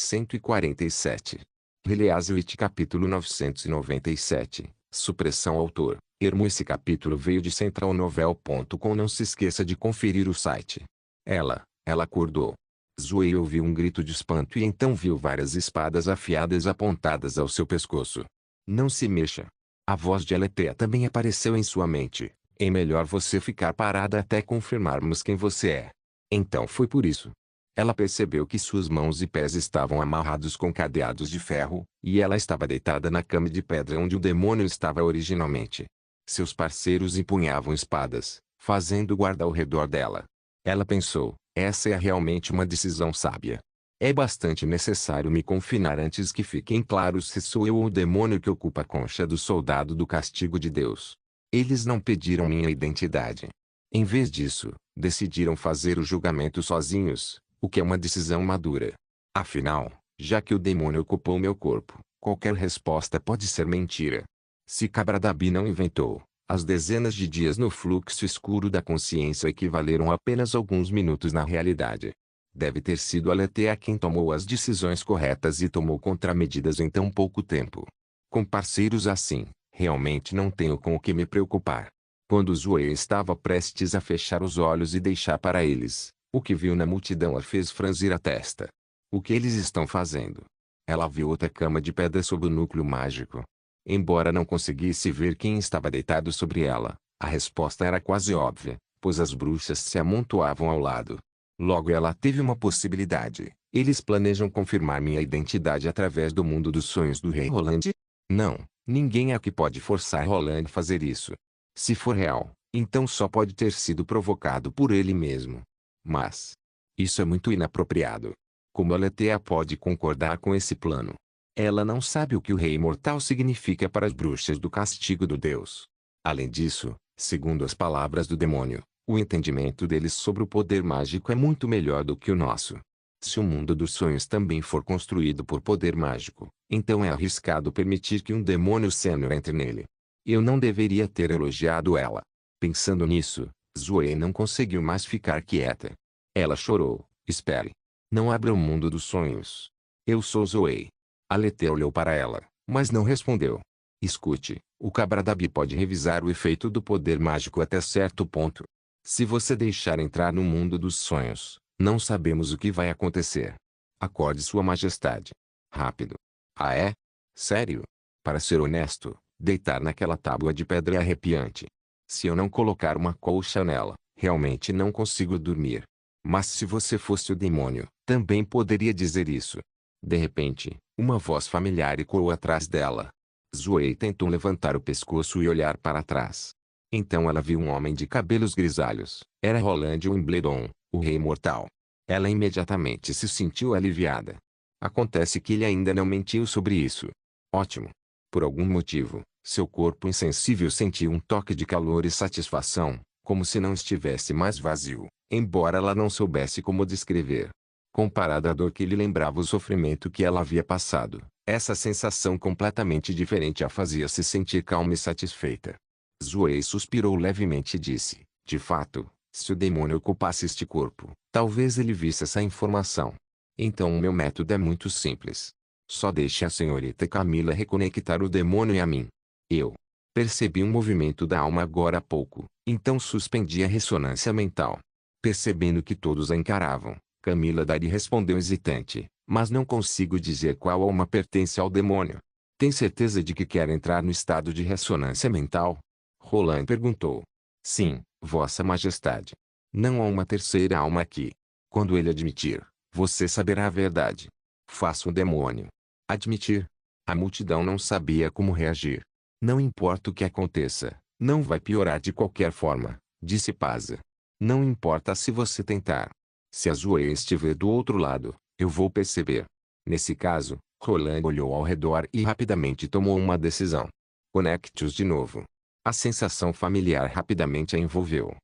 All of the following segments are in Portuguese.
147. Reliazwit capítulo 997. Supressão autor. Ermo. Esse capítulo veio de centralnovel.com. Não se esqueça de conferir o site. Ela acordou. Zoe ouviu um grito de espanto e então viu várias espadas afiadas apontadas ao seu pescoço. Não se mexa. A voz de Aletheia também apareceu em sua mente. É melhor você ficar parada até confirmarmos quem você é. Então foi por isso. Ela percebeu que suas mãos e pés estavam amarrados com cadeados de ferro, e ela estava deitada na cama de pedra onde o demônio estava originalmente. Seus parceiros empunhavam espadas, fazendo guarda ao redor dela. Ela pensou, essa é realmente uma decisão sábia. É bastante necessário me confinar antes que fiquem claros se sou eu ou o demônio que ocupa a concha do soldado do castigo de Deus. Eles não pediram minha identidade. Em vez disso, decidiram fazer o julgamento sozinhos, o que é uma decisão madura. Afinal, já que o demônio ocupou meu corpo, qualquer resposta pode ser mentira. Se Cabradabi não inventou, as dezenas de dias no fluxo escuro da consciência equivaleram a apenas alguns minutos na realidade. Deve ter sido Aletheia quem tomou as decisões corretas e tomou contramedidas em tão pouco tempo. Com parceiros assim, realmente não tenho com o que me preocupar. Quando Zoe estava prestes a fechar os olhos e deixar para eles, o que viu na multidão a fez franzir a testa. O que eles estão fazendo? Ela viu outra cama de pedra sob o núcleo mágico. Embora não conseguisse ver quem estava deitado sobre ela, a resposta era quase óbvia, pois as bruxas se amontoavam ao lado. Logo ela teve uma possibilidade. Eles planejam confirmar minha identidade através do mundo dos sonhos do rei Roland? Não, ninguém aqui pode forçar Roland a fazer isso. Se for real, então só pode ter sido provocado por ele mesmo. Mas isso é muito inapropriado. Como Aletheia pode concordar com esse plano? Ela não sabe o que o rei mortal significa para as bruxas do castigo do Deus. Além disso, segundo as palavras do demônio, o entendimento deles sobre o poder mágico é muito melhor do que o nosso. Se o mundo dos sonhos também for construído por poder mágico, então é arriscado permitir que um demônio sênior entre nele. Eu não deveria ter elogiado ela. Pensando nisso, Zoe não conseguiu mais ficar quieta. Ela chorou. Espere. Não abra o mundo dos sonhos. Eu sou Zoe. Aletheia olhou para ela, mas não respondeu. Escute, o Cabradabi pode revisar o efeito do poder mágico até certo ponto. Se você deixar entrar no mundo dos sonhos, não sabemos o que vai acontecer. Acorde Sua Majestade. Rápido. Ah é? Sério? Para ser honesto, deitar naquela tábua de pedra é arrepiante. Se eu não colocar uma colcha nela, realmente não consigo dormir. Mas se você fosse o demônio, também poderia dizer isso. De repente, uma voz familiar ecoou atrás dela. Zoe tentou levantar o pescoço e olhar para trás. Então ela viu um homem de cabelos grisalhos. Era Roland Wimbledon, o rei mortal. Ela imediatamente se sentiu aliviada. Acontece que ele ainda não mentiu sobre isso. Ótimo. Por algum motivo, seu corpo insensível sentiu um toque de calor e satisfação, como se não estivesse mais vazio, embora ela não soubesse como descrever. Comparada à dor que lhe lembrava o sofrimento que ela havia passado, essa sensação completamente diferente a fazia se sentir calma e satisfeita. Zoe suspirou levemente e disse, de fato, se o demônio ocupasse este corpo, talvez ele visse essa informação. Então o meu método é muito simples. Só deixe a senhorita Camila reconectar o demônio e a mim. Eu percebi um movimento da alma agora há pouco, então suspendi a ressonância mental. Percebendo que todos a encaravam, Camila Dari respondeu hesitante, mas não consigo dizer qual alma pertence ao demônio. Tem certeza de que quer entrar no estado de ressonância mental? Roland perguntou. Sim, Vossa Majestade. Não há uma terceira alma aqui. Quando ele admitir, você saberá a verdade. Faça o demônio admitir. A multidão não sabia como reagir. Não importa o que aconteça, não vai piorar de qualquer forma, disse Paza. Não importa se você tentar. Se a Zoe estiver do outro lado, eu vou perceber. Nesse caso, Roland olhou ao redor e rapidamente tomou uma decisão. Conecte-os de novo. A sensação familiar rapidamente a envolveu.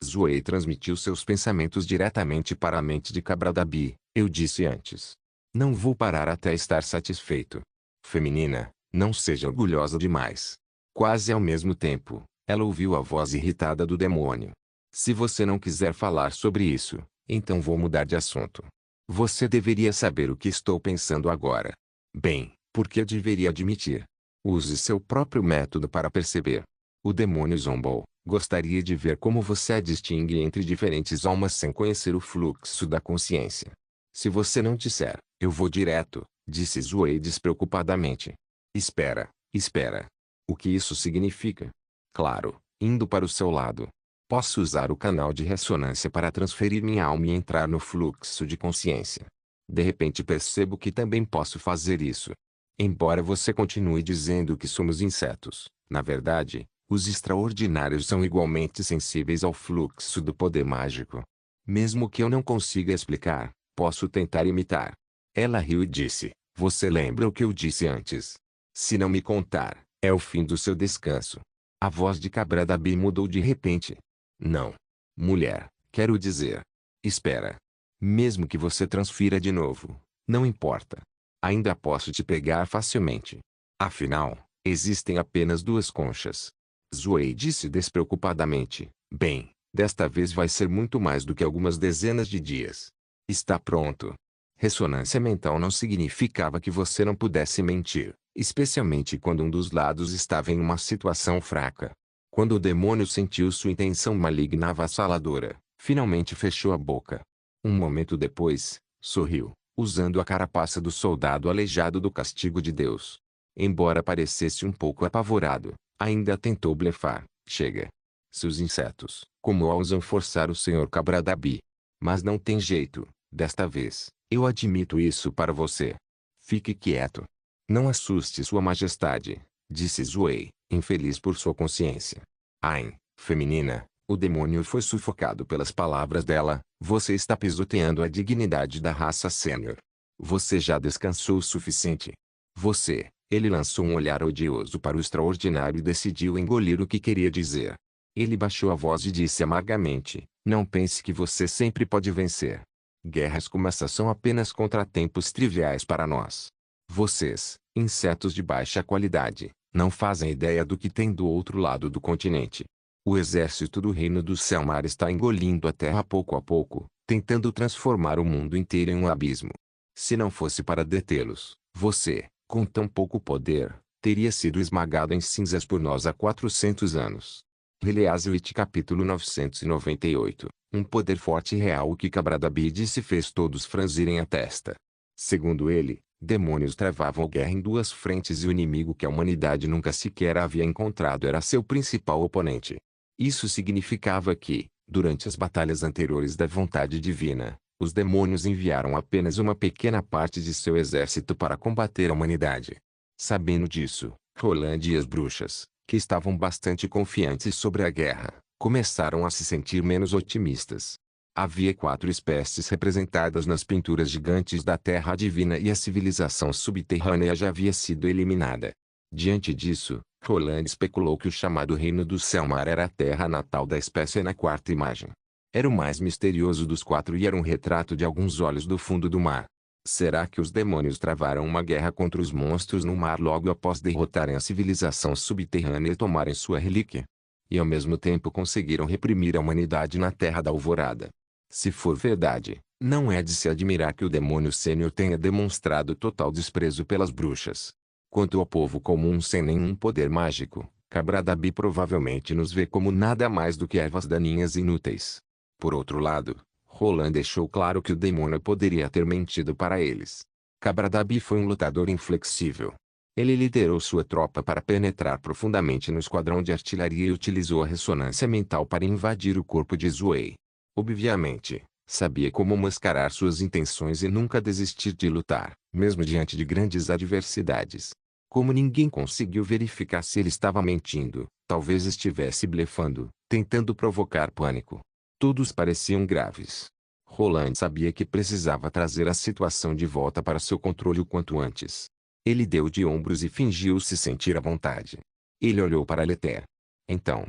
Zoe transmitiu seus pensamentos diretamente para a mente de Cabradabi. Eu disse antes. Não vou parar até estar satisfeito. Feminina, não seja orgulhosa demais. Quase ao mesmo tempo, ela ouviu a voz irritada do demônio. Se você não quiser falar sobre isso, então vou mudar de assunto. Você deveria saber o que estou pensando agora. Bem, porque eu deveria admitir. Use seu próprio método para perceber. O demônio zombou. Gostaria de ver como você distingue entre diferentes almas sem conhecer o fluxo da consciência. Se você não disser, eu vou direto, disse Zoe despreocupadamente. Espera, espera. O que isso significa? Claro, indo para o seu lado. Posso usar o canal de ressonância para transferir minha alma e entrar no fluxo de consciência. De repente percebo que também posso fazer isso. Embora você continue dizendo que somos insetos, na verdade, os extraordinários são igualmente sensíveis ao fluxo do poder mágico. Mesmo que eu não consiga explicar, posso tentar imitar. Ela riu e disse, você lembra o que eu disse antes? Se não me contar, é o fim do seu descanso. A voz de Cabradabi mudou de repente. Não. Mulher, quero dizer. Espera. Mesmo que você transfira de novo, não importa. Ainda posso te pegar facilmente. Afinal, existem apenas duas conchas. Zoe disse despreocupadamente. Bem, desta vez vai ser muito mais do que algumas dezenas de dias. Está pronto. Ressonância mental não significava que você não pudesse mentir, especialmente quando um dos lados estava em uma situação fraca. Quando o demônio sentiu sua intenção maligna avassaladora, finalmente fechou a boca. Um momento depois, sorriu, usando a carapaça do soldado aleijado do castigo de Deus. Embora parecesse um pouco apavorado, ainda tentou blefar. Chega. Seus insetos, como ousam forçar o Sr. Cabradabi. Mas não tem jeito, desta vez, eu admito isso para você. Fique quieto. Não assuste Sua Majestade, disse Zoe, infeliz por sua consciência. Ain, feminina, o demônio foi sufocado pelas palavras dela. Você está pisoteando a dignidade da raça sênior. Você já descansou o suficiente. Você, ele lançou um olhar odioso para o extraordinário e decidiu engolir o que queria dizer. Ele baixou a voz e disse amargamente, não pense que você sempre pode vencer. Guerras como essa são apenas contratempos triviais para nós. Vocês, insetos de baixa qualidade, não fazem ideia do que tem do outro lado do continente. O exército do Reino do Céu-Mar está engolindo a Terra pouco a pouco, tentando transformar o mundo inteiro em um abismo. Se não fosse para detê-los, você, com tão pouco poder, teria sido esmagado em cinzas por nós há 400 anos. Release-It capítulo 998. Um poder forte e real. O que Cabradabi disse fez todos franzirem a testa. Segundo ele, demônios travavam guerra em duas frentes e o inimigo que a humanidade nunca sequer havia encontrado era seu principal oponente. Isso significava que, durante as batalhas anteriores da vontade divina, os demônios enviaram apenas uma pequena parte de seu exército para combater a humanidade. Sabendo disso, Roland e as bruxas, que estavam bastante confiantes sobre a guerra, começaram a se sentir menos otimistas. Havia 4 espécies representadas nas pinturas gigantes da Terra Divina e a civilização subterrânea já havia sido eliminada. Diante disso, Roland especulou que o chamado Reino do Céu-Mar era a terra natal da espécie na quarta imagem. Era o mais misterioso dos 4 e era um retrato de alguns olhos do fundo do mar. Será que os demônios travaram uma guerra contra os monstros no mar logo após derrotarem a civilização subterrânea e tomarem sua relíquia? E ao mesmo tempo conseguiram reprimir a humanidade na Terra da Alvorada. Se for verdade, não é de se admirar que o demônio sênior tenha demonstrado total desprezo pelas bruxas. Quanto ao povo comum sem nenhum poder mágico, Cabradabi provavelmente nos vê como nada mais do que ervas daninhas inúteis. Por outro lado, Roland deixou claro que o demônio poderia ter mentido para eles. Cabradabi foi um lutador inflexível. Ele liderou sua tropa para penetrar profundamente no esquadrão de artilharia e utilizou a ressonância mental para invadir o corpo de Zoe. Obviamente, sabia como mascarar suas intenções e nunca desistir de lutar, mesmo diante de grandes adversidades. Como ninguém conseguiu verificar se ele estava mentindo, talvez estivesse blefando, tentando provocar pânico. Todos pareciam graves. Roland sabia que precisava trazer a situação de volta para seu controle o quanto antes. Ele deu de ombros e fingiu se sentir à vontade. Ele olhou para Leter. Então,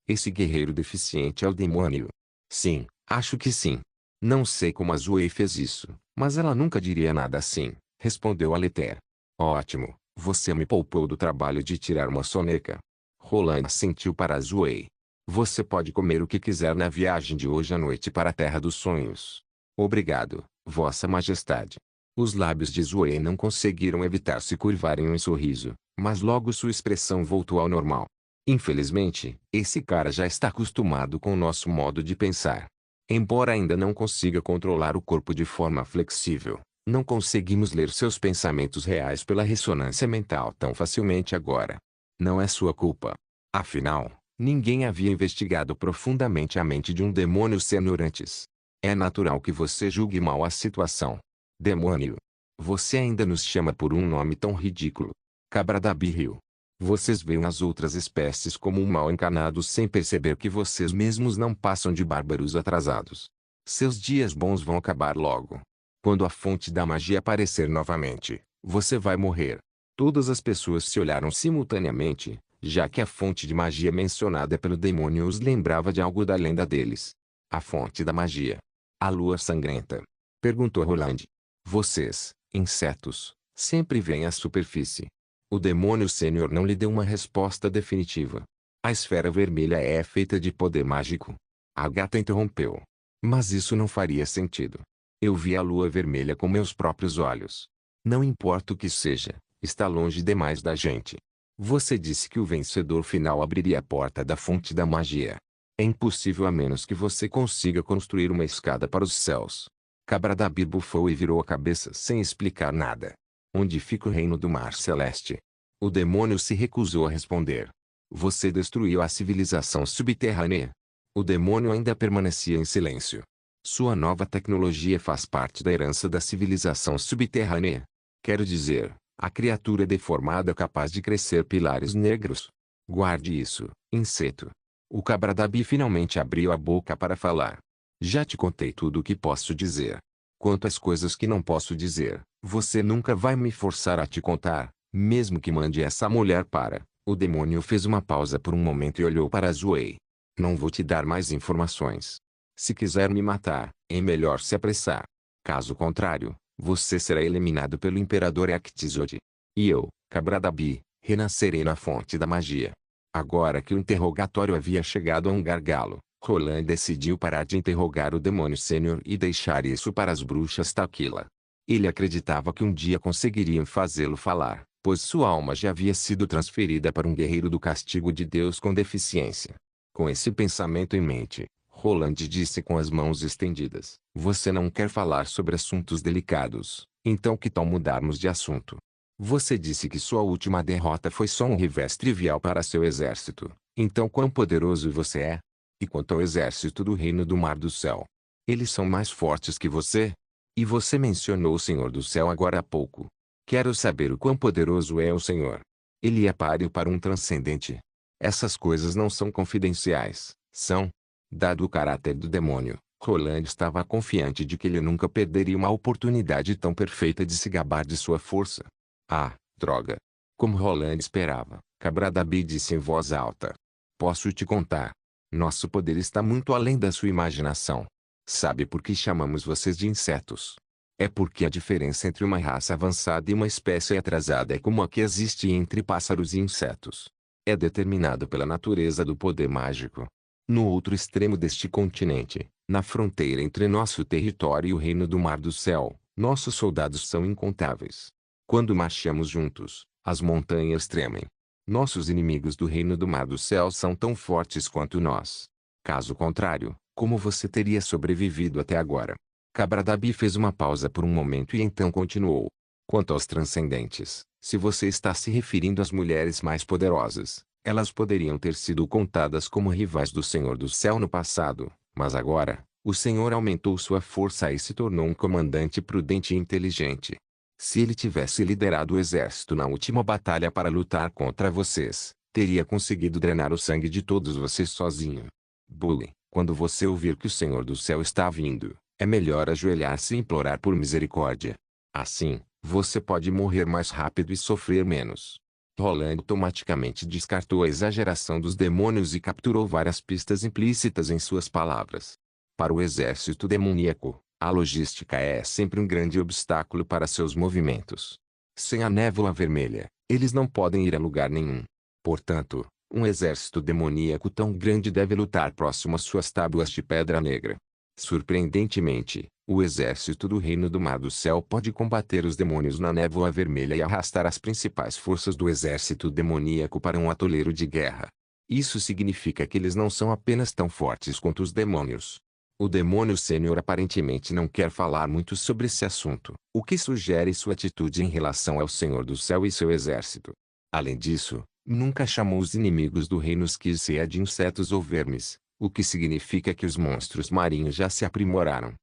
esse guerreiro deficiente é o demônio? Sim, acho que sim. Não sei como a Zoe fez isso, mas ela nunca diria nada assim, respondeu Leter. Ótimo, você me poupou do trabalho de tirar uma soneca. Roland assentiu para a Zoe. Você pode comer o que quiser na viagem de hoje à noite para a Terra dos Sonhos. Obrigado, Vossa Majestade. Os lábios de Zoe não conseguiram evitar se curvarem em um sorriso, mas logo sua expressão voltou ao normal. Infelizmente, esse cara já está acostumado com o nosso modo de pensar. Embora ainda não consiga controlar o corpo de forma flexível, não conseguimos ler seus pensamentos reais pela ressonância mental tão facilmente agora. Não é sua culpa. Afinal, ninguém havia investigado profundamente a mente de um demônio sênior antes. É natural que você julgue mal a situação. Demônio. Você ainda nos chama por um nome tão ridículo. Cabra da Birril. Vocês veem as outras espécies como um mal encarnado sem perceber que vocês mesmos não passam de bárbaros atrasados. Seus dias bons vão acabar logo. Quando a fonte da magia aparecer novamente, você vai morrer. Todas as pessoas se olharam simultaneamente, já que a fonte de magia mencionada pelo demônio os lembrava de algo da lenda deles. A fonte da magia. A lua sangrenta. Perguntou Roland. Vocês, insetos, sempre veem a superfície. O demônio sênior não lhe deu uma resposta definitiva. A esfera vermelha é feita de poder mágico. A gata interrompeu. Mas isso não faria sentido. Eu vi a lua vermelha com meus próprios olhos. Não importa o que seja, está longe demais da gente. Você disse que o vencedor final abriria a porta da fonte da magia. É impossível a menos que você consiga construir uma escada para os céus. Cabra da Bir bufou e virou a cabeça sem explicar nada. Onde fica o reino do mar celeste? O demônio se recusou a responder. Você destruiu a civilização subterrânea. O demônio ainda permanecia em silêncio. Sua nova tecnologia faz parte da herança da civilização subterrânea. Quero dizer, a criatura deformada capaz de crescer pilares negros. Guarde isso, inseto. O Cabra da Bi finalmente abriu a boca para falar. Já te contei tudo o que posso dizer. Quanto às coisas que não posso dizer, você nunca vai me forçar a te contar, mesmo que mande essa mulher para. O demônio fez uma pausa por um momento e olhou para Zoe. Não vou te dar mais informações. Se quiser me matar, é melhor se apressar. Caso contrário, você será eliminado pelo Imperador Ektizod. E eu, Cabra da Bi, renascerei na fonte da magia. Agora que o interrogatório havia chegado a um gargalo, Roland decidiu parar de interrogar o demônio sênior e deixar isso para as bruxas Taquila. Ele acreditava que um dia conseguiriam fazê-lo falar, pois sua alma já havia sido transferida para um guerreiro do castigo de Deus com deficiência. Com esse pensamento em mente, Roland disse com as mãos estendidas: Você não quer falar sobre assuntos delicados, então que tal mudarmos de assunto? Você disse que sua última derrota foi só um revés trivial para seu exército, então quão poderoso você é? E quanto ao exército do Reino do Mar do Céu? Eles são mais fortes que você? E você mencionou o Senhor do Céu agora há pouco. Quero saber o quão poderoso é o Senhor. Ele é páreo para um transcendente. Essas coisas não são confidenciais, são? Dado o caráter do demônio, Roland estava confiante de que ele nunca perderia uma oportunidade tão perfeita de se gabar de sua força. Ah, droga! Como Roland esperava, Cabra da Bi disse em voz alta. Posso te contar. Nosso poder está muito além da sua imaginação. Sabe por que chamamos vocês de insetos? É porque a diferença entre uma raça avançada e uma espécie atrasada é como a que existe entre pássaros e insetos. É determinado pela natureza do poder mágico. No outro extremo deste continente, na fronteira entre nosso território e o reino do Mar do Céu, nossos soldados são incontáveis. Quando marchamos juntos, as montanhas tremem. Nossos inimigos do reino do Mar do Céu são tão fortes quanto nós. Caso contrário, como você teria sobrevivido até agora? Cabra da Bi fez uma pausa por um momento e então continuou. Quanto aos transcendentes, se você está se referindo às mulheres mais poderosas, elas poderiam ter sido contadas como rivais do Senhor do Céu no passado, mas agora, o Senhor aumentou sua força e se tornou um comandante prudente e inteligente. Se ele tivesse liderado o exército na última batalha para lutar contra vocês, teria conseguido drenar o sangue de todos vocês sozinho. Bully, quando você ouvir que o Senhor do Céu está vindo, é melhor ajoelhar-se e implorar por misericórdia. Assim, você pode morrer mais rápido e sofrer menos. Roland automaticamente descartou a exageração dos demônios e capturou várias pistas implícitas em suas palavras. Para o exército demoníaco, a logística é sempre um grande obstáculo para seus movimentos. Sem a névoa vermelha, eles não podem ir a lugar nenhum. Portanto, um exército demoníaco tão grande deve lutar próximo às suas tábuas de pedra negra. Surpreendentemente, O exército do Reino do Mar do Céu pode combater os demônios na névoa vermelha e arrastar as principais forças do exército demoníaco para um atoleiro de guerra. Isso significa que eles não são apenas tão fortes quanto os demônios. O demônio sênior aparentemente não quer falar muito sobre esse assunto, o que sugere sua atitude em relação ao Senhor do Céu e seu exército. Além disso, nunca chamou os inimigos do reino Skizea de insetos ou vermes, o que significa que os monstros marinhos já se aprimoraram.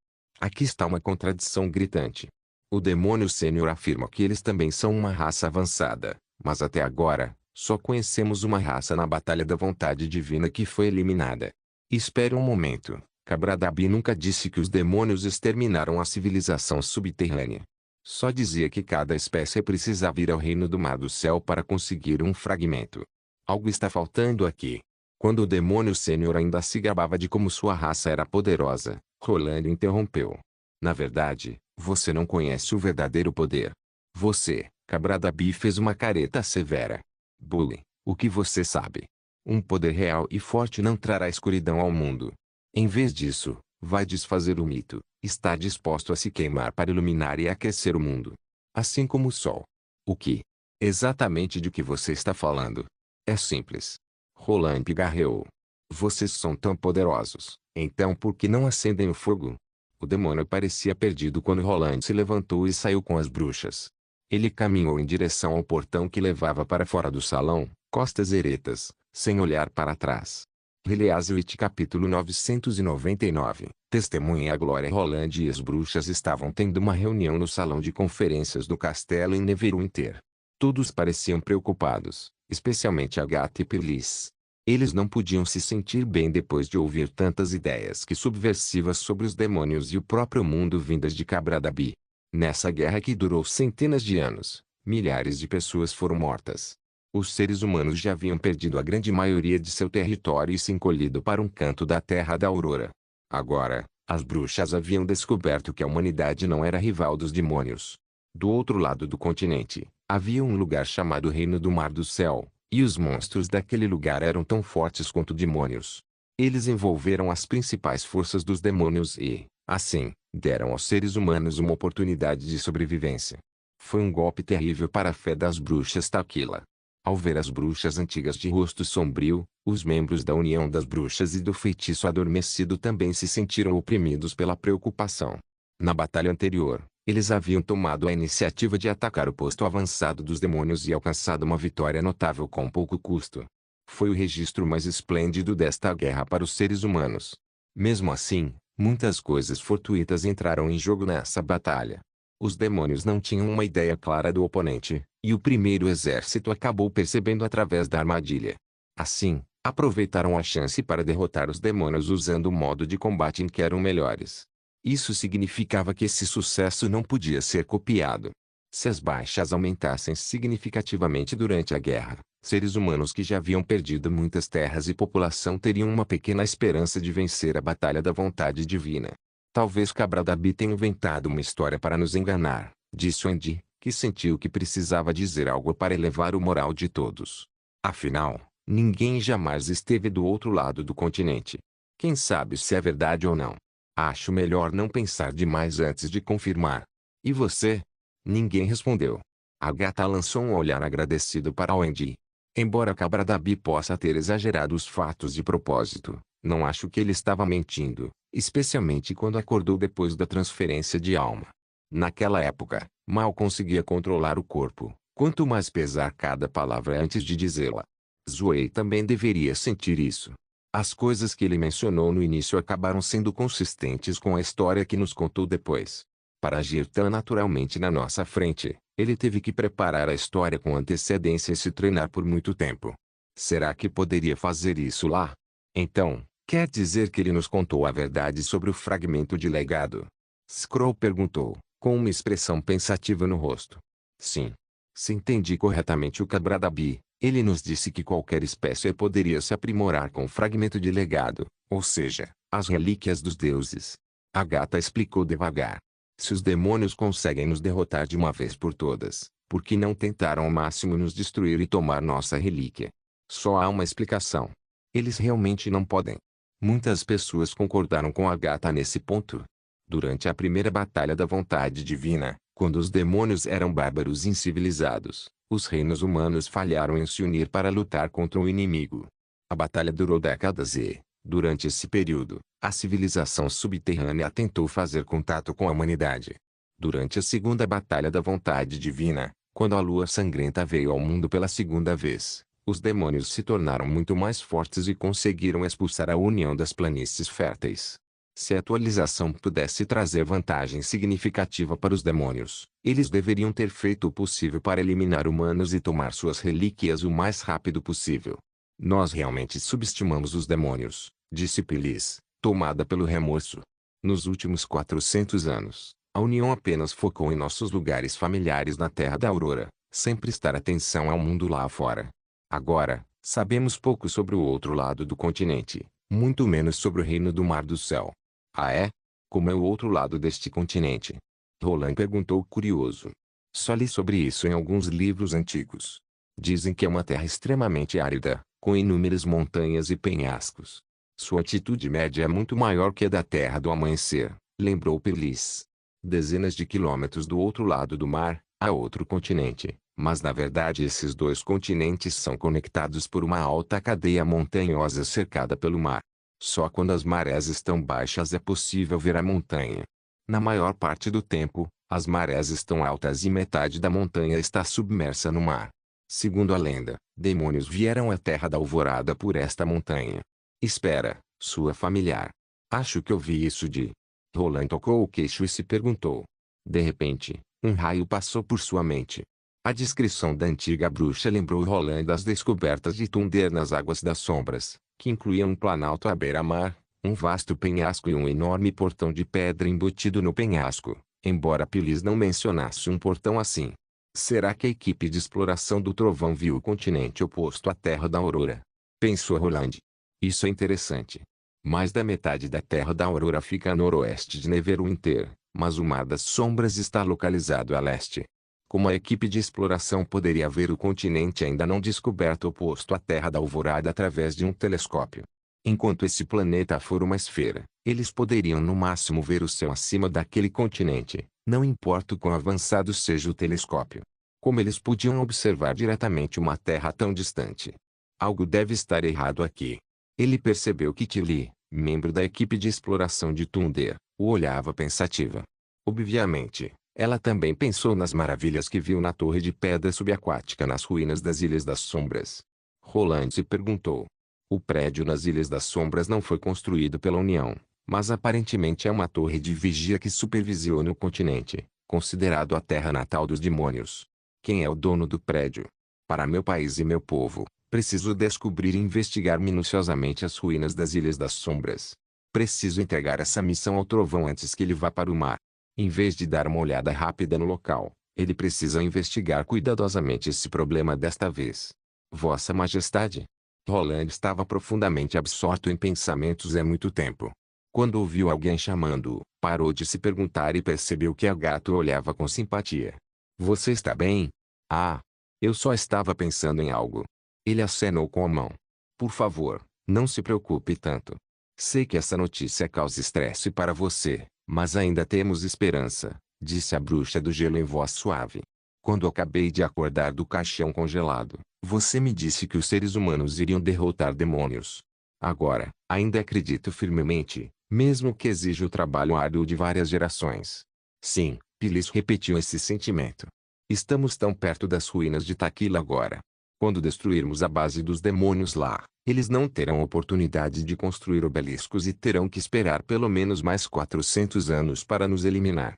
Aqui está uma contradição gritante. O demônio sênior afirma que eles também são uma raça avançada, mas até agora, só conhecemos uma raça na Batalha da Vontade Divina que foi eliminada. Espere um momento. Cabradabi nunca disse que os demônios exterminaram a civilização subterrânea. Só dizia que cada espécie precisava ir ao reino do Mar do Céu para conseguir um fragmento. Algo está faltando aqui. Quando o demônio sênior ainda se gabava de como sua raça era poderosa, Roland interrompeu. Na verdade, você não conhece o verdadeiro poder. Você, Cabradabi, fez uma careta severa. Bully, o que você sabe? Um poder real e forte não trará escuridão ao mundo. Em vez disso, vai desfazer o mito, está disposto a se queimar para iluminar e aquecer o mundo. Assim como o sol. O que? Exatamente de que você está falando? É simples. Roland pigarreou. Vocês são tão poderosos, então por que não acendem o fogo? O demônio parecia perdido quando Roland se levantou e saiu com as bruxas. Ele caminhou em direção ao portão que levava para fora do salão, costas eretas, sem olhar para trás. Heliaswit capítulo 999. Testemunha a glória. Roland e as bruxas estavam tendo uma reunião no salão de conferências do castelo em Neverwinter. Todos pareciam preocupados, especialmente Agatha e Perlis. Eles não podiam se sentir bem depois de ouvir tantas ideias que subversivas sobre os demônios e o próprio mundo vindas de Cabradabi. Nessa guerra que durou centenas de anos, milhares de pessoas foram mortas. Os seres humanos já haviam perdido a grande maioria de seu território e se encolhido para um canto da Terra da Aurora. Agora, as bruxas haviam descoberto que a humanidade não era rival dos demônios. Do outro lado do continente, havia um lugar chamado Reino do Mar do Céu, e os monstros daquele lugar eram tão fortes quanto demônios. Eles envolveram as principais forças dos demônios e, assim, deram aos seres humanos uma oportunidade de sobrevivência. Foi um golpe terrível para a fé das bruxas Taquila. Ao ver as bruxas antigas de rosto sombrio, os membros da União das Bruxas e do Feitiço Adormecido também se sentiram oprimidos pela preocupação. Na batalha anterior, eles haviam tomado a iniciativa de atacar o posto avançado dos demônios e alcançado uma vitória notável com pouco custo. Foi o registro mais esplêndido desta guerra para os seres humanos. Mesmo assim, muitas coisas fortuitas entraram em jogo nessa batalha. Os demônios não tinham uma ideia clara do oponente, e o primeiro exército acabou percebendo através da armadilha. Assim, aproveitaram a chance para derrotar os demônios usando o modo de combate em que eram melhores. Isso significava que esse sucesso não podia ser copiado. Se as baixas aumentassem significativamente durante a guerra, seres humanos que já haviam perdido muitas terras e população teriam uma pequena esperança de vencer a batalha da vontade divina. Talvez Cabradabi tenha inventado uma história para nos enganar, disse Andy, que sentiu que precisava dizer algo para elevar o moral de todos. Afinal, ninguém jamais esteve do outro lado do continente. Quem sabe se é verdade ou não? Acho melhor não pensar demais antes de confirmar. E você? Ninguém respondeu. Agatha lançou um olhar agradecido para Andy. Embora Cabradabi possa ter exagerado os fatos de propósito, não acho que ele estava mentindo, especialmente quando acordou depois da transferência de alma. Naquela época, mal conseguia controlar o corpo, quanto mais pesar cada palavra antes de dizê-la. Zoe também deveria sentir isso. As coisas que ele mencionou no início acabaram sendo consistentes com a história que nos contou depois. Para agir tão naturalmente na nossa frente, ele teve que preparar a história com antecedência e se treinar por muito tempo. Será que poderia fazer isso lá? Então, quer dizer que ele nos contou a verdade sobre o fragmento de legado? Scroll perguntou, com uma expressão pensativa no rosto. Sim. Se entendi corretamente o Cabradabi, ele nos disse que qualquer espécie poderia se aprimorar com o fragmento de legado, ou seja, as relíquias dos deuses. Agatha explicou devagar. Se os demônios conseguem nos derrotar de uma vez por todas, por que não tentaram ao máximo nos destruir e tomar nossa relíquia? Só há uma explicação. Eles realmente não podem. Muitas pessoas concordaram com Agatha nesse ponto. Durante a primeira batalha da vontade divina, quando os demônios eram bárbaros e incivilizados, os reinos humanos falharam em se unir para lutar contra o inimigo. A batalha durou décadas e, durante esse período, a civilização subterrânea tentou fazer contato com a humanidade. Durante a segunda batalha da vontade divina, quando a lua sangrenta veio ao mundo pela segunda vez, os demônios se tornaram muito mais fortes e conseguiram expulsar a união das planícies férteis. Se a atualização pudesse trazer vantagem significativa para os demônios, eles deveriam ter feito o possível para eliminar humanos e tomar suas relíquias o mais rápido possível. Nós realmente subestimamos os demônios, disse Pilis, tomada pelo remorso. Nos últimos 400 anos, a União apenas focou em nossos lugares familiares na Terra da Aurora, sem prestar atenção ao mundo lá fora. Agora, sabemos pouco sobre o outro lado do continente, muito menos sobre o reino do Mar do Céu. Ah é? Como é o outro lado deste continente? Roland perguntou curioso. Só li sobre isso em alguns livros antigos. Dizem que é uma terra extremamente árida, com inúmeras montanhas e penhascos. Sua altitude média é muito maior que a da Terra do Amanhecer, lembrou Perlis. Dezenas de quilômetros do outro lado do mar, há outro continente, mas na verdade esses dois continentes são conectados por uma alta cadeia montanhosa cercada pelo mar. Só quando as marés estão baixas é possível ver a montanha. Na maior parte do tempo, as marés estão altas e metade da montanha está submersa no mar. Segundo a lenda, demônios vieram à Terra da Alvorada por esta montanha. Espera, sua familiar. Acho que ouvi isso de... Roland tocou o queixo e se perguntou. De repente, um raio passou por sua mente. A descrição da antiga bruxa lembrou Roland das descobertas de Thunder nas Águas das Sombras, que incluíam um planalto à beira-mar, um vasto penhasco e um enorme portão de pedra embutido no penhasco, embora Pilis não mencionasse um portão assim. Será que a equipe de exploração do Trovão viu o continente oposto à Terra da Aurora? Pensou Roland. Isso é interessante. Mais da metade da Terra da Aurora fica a noroeste de Neverwinter, mas o Mar das Sombras está localizado a leste. Como a equipe de exploração poderia ver o continente ainda não descoberto oposto à Terra da Alvorada através de um telescópio? Enquanto esse planeta for uma esfera, eles poderiam no máximo ver o céu acima daquele continente, não importa o quão avançado seja o telescópio. Como eles podiam observar diretamente uma Terra tão distante? Algo deve estar errado aqui. Ele percebeu que Tilly, membro da equipe de exploração de Thunder, o olhava pensativa. Obviamente, ela também pensou nas maravilhas que viu na torre de pedra subaquática nas ruínas das Ilhas das Sombras. Roland se perguntou. O prédio nas Ilhas das Sombras não foi construído pela União, mas aparentemente é uma torre de vigia que supervisiona o continente, considerado a terra natal dos demônios. Quem é o dono do prédio? Para meu país e meu povo, preciso descobrir e investigar minuciosamente as ruínas das Ilhas das Sombras. Preciso entregar essa missão ao Trovão antes que ele vá para o mar. Em vez de dar uma olhada rápida no local, ele precisa investigar cuidadosamente esse problema desta vez. Vossa Majestade? Roland estava profundamente absorto em pensamentos há muito tempo. Quando ouviu alguém chamando-o, parou de se perguntar e percebeu que a gata o olhava com simpatia. Você está bem? Ah, eu só estava pensando em algo. Ele acenou com a mão. Por favor, não se preocupe tanto. Sei que essa notícia causa estresse para você, mas ainda temos esperança, disse a bruxa do gelo em voz suave. Quando acabei de acordar do caixão congelado, você me disse que os seres humanos iriam derrotar demônios. Agora, ainda acredito firmemente, mesmo que exija o trabalho árduo de várias gerações. Sim, Pilis repetiu esse sentimento. Estamos tão perto das ruínas de Taquila agora. Quando destruirmos a base dos demônios lá, eles não terão oportunidade de construir obeliscos e terão que esperar pelo menos mais 400 anos para nos eliminar.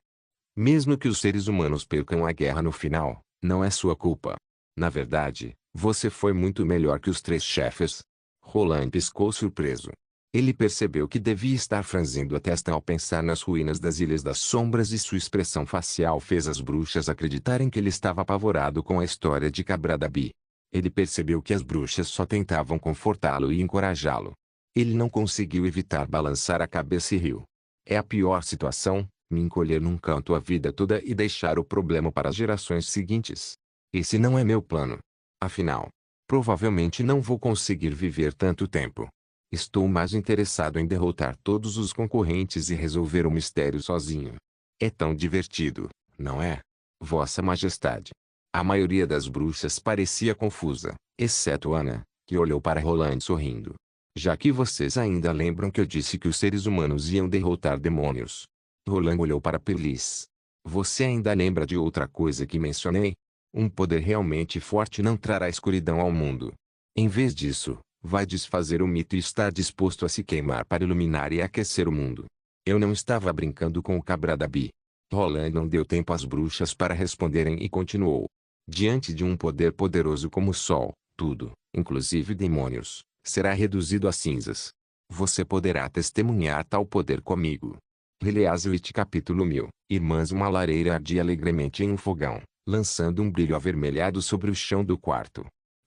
Mesmo que os seres humanos percam a guerra no final, não é sua culpa. Na verdade, você foi muito melhor que os 3 chefes. Roland piscou surpreso. Ele percebeu que devia estar franzindo a testa ao pensar nas ruínas das Ilhas das Sombras e sua expressão facial fez as bruxas acreditarem que ele estava apavorado com a história de Cabradabi. Ele percebeu que as bruxas só tentavam confortá-lo e encorajá-lo. Ele não conseguiu evitar balançar a cabeça e riu. É a pior situação, me encolher num canto a vida toda e deixar o problema para as gerações seguintes. Esse não é meu plano. Afinal, provavelmente não vou conseguir viver tanto tempo. Estou mais interessado em derrotar todos os concorrentes e resolver o mistério sozinho. É tão divertido, não é? Vossa Majestade. A maioria das bruxas parecia confusa, exceto Ana, que olhou para Roland sorrindo. Já que vocês ainda lembram que eu disse que os seres humanos iam derrotar demônios. Roland olhou para Perlis. Você ainda lembra de outra coisa que mencionei? Um poder realmente forte não trará escuridão ao mundo. Em vez disso, vai desfazer o mito e estar disposto a se queimar para iluminar e aquecer o mundo. Eu não estava brincando com o Cabradabi. Roland não deu tempo às bruxas para responderem e continuou. Diante de um poder poderoso como o Sol, tudo, inclusive demônios, será reduzido a cinzas. Você poderá testemunhar tal poder comigo. Release-It capítulo 1000. Irmãs. Uma lareira ardia alegremente em um fogão, lançando um brilho avermelhado sobre o chão do quarto.